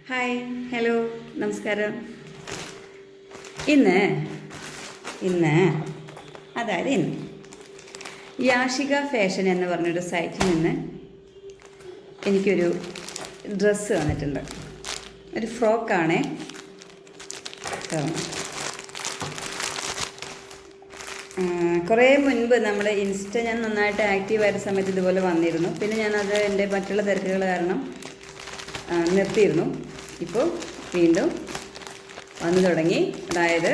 Hi, hello, നമസ്കാരം. ഇന്ന് ഇന്ന് അതായത് ഇന്ന് യാഷിക ഫാഷൻ എന്ന് പറഞ്ഞൊരു സൈറ്റിൽ നിന്ന് എനിക്കൊരു ഡ്രസ്സ് വന്നിട്ടുണ്ട്. ഒരു ഫ്രോക്കാണേ. കുറേ മുൻപ് നമ്മുടെ ഞാൻ നന്നായിട്ട് ആക്റ്റീവായിരുന്ന സമയത്ത് ഇതുപോലെ വന്നിരുന്നു. പിന്നെ ഞാനത് എൻ്റെ മറ്റുള്ള തിരക്കുകൾ കാരണം നിർത്തിയിരുന്നു. ഇപ്പോൾ വീണ്ടും വന്നു തുടങ്ങി. അതായത്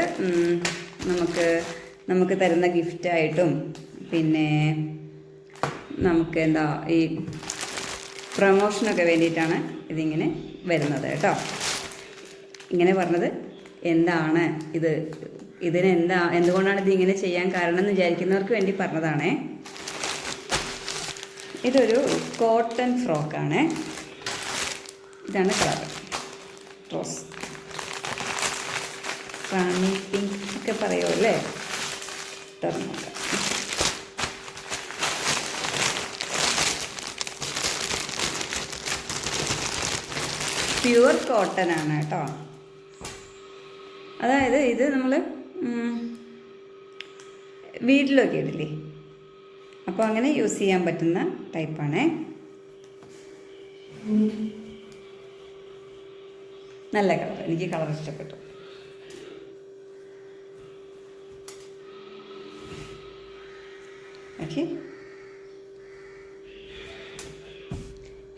നമുക്ക് തരുന്ന ഗിഫ്റ്റായിട്ടും പിന്നെ നമുക്ക് ഈ പ്രൊമോഷനൊക്കെ വേണ്ടിയിട്ടാണ് ഇതിങ്ങനെ വരുന്നത് കേട്ടോ. ഇങ്ങനെ പറഞ്ഞത് എന്താണ് എന്തുകൊണ്ടാണ് ഇതിങ്ങനെ ചെയ്യാൻ കാരണം എന്ന് വിചാരിക്കുന്നവർക്ക് വേണ്ടി പറഞ്ഞതാണേ. ഇതൊരു കോട്ടൺ ഫ്രോക്കാണ്. ഇതാണ് കളർ, റോസ്, റാണി പിങ്ക് ഒക്കെ പറയുമല്ലേ. തുറന്നോക്കാം. പ്യുവർ കോട്ടൺ ആണ് കേട്ടോ. അതായത് ഇത് നമ്മൾ വീട്ടിലൊക്കെ ഇടില്ലേ, അപ്പോൾ അങ്ങനെ യൂസ് ചെയ്യാൻ പറ്റുന്ന ടൈപ്പാണേ. നല്ല കളർ, എനിക്ക് കളർ ഇഷ്ടപ്പെട്ടു. ഓക്കെ,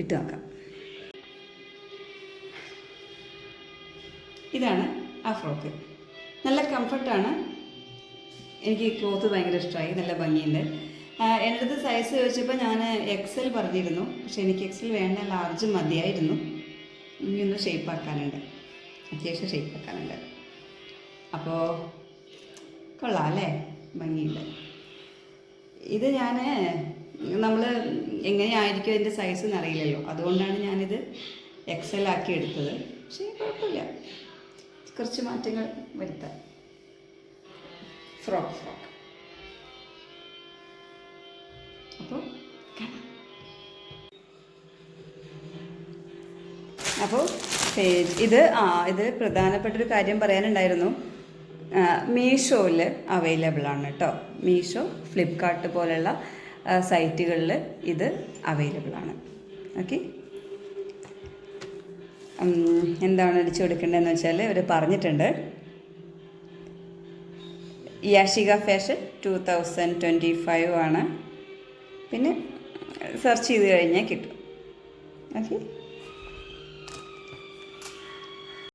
ഇട്ട് നോക്കാം. ഇതാണ് ആ ഫ്രോക്ക്. നല്ല കംഫർട്ടാണ്. എനിക്ക് ഈ ക്ലോത്ത് ഭയങ്കര ഇഷ്ടമായി, നല്ല ഭംഗിയുണ്ട്. എൻ്റെ അടുത്ത് സൈസ് ചോദിച്ചപ്പോൾ ഞാൻ എക്സൽ പറഞ്ഞിരുന്നു. പക്ഷേ എനിക്ക് എക്സൽ വേണ്ട, ലാർജ് മതിയായിരുന്നു. ഇനിയൊന്ന് ഷേപ്പാക്കാനുണ്ട്, അത്യാവശ്യം ഷേപ്പാക്കാനുണ്ട്. അപ്പോൾ കൊള്ളാം അല്ലേ, ഭംഗിയുണ്ട്. ഇത് നമ്മൾ എങ്ങനെയായിരിക്കും അതിൻ്റെ സൈസ് എന്നറിയില്ലല്ലോ, അതുകൊണ്ടാണ് ഞാനിത് എക്സൽ ആക്കി എടുത്തത്. പക്ഷേ കുഴപ്പമില്ല, കുറച്ച് മാറ്റങ്ങൾ വരുത്താം. ഫ്രോക്ക് അപ്പോൾ ഇത് പ്രധാനപ്പെട്ടൊരു കാര്യം പറയാനുണ്ടായിരുന്നു. മീഷോയിൽ അവൈലബിൾ ആണ് കേട്ടോ. മീഷോ, ഫ്ലിപ്കാർട്ട് പോലെയുള്ള സൈറ്റുകളിൽ ഇത് അവൈലബിൾ ആണ്. ഓക്കെ, എന്താണ് അടിച്ചു കൊടുക്കേണ്ടതെന്ന് വെച്ചാൽ അവർ പറഞ്ഞിട്ടുണ്ട്. യാഷിക ഫാഷൻ 2025 ആണ്. പിന്നെ സെർച്ച് ചെയ്ത് കഴിഞ്ഞാൽ കിട്ടും. ഓക്കെ.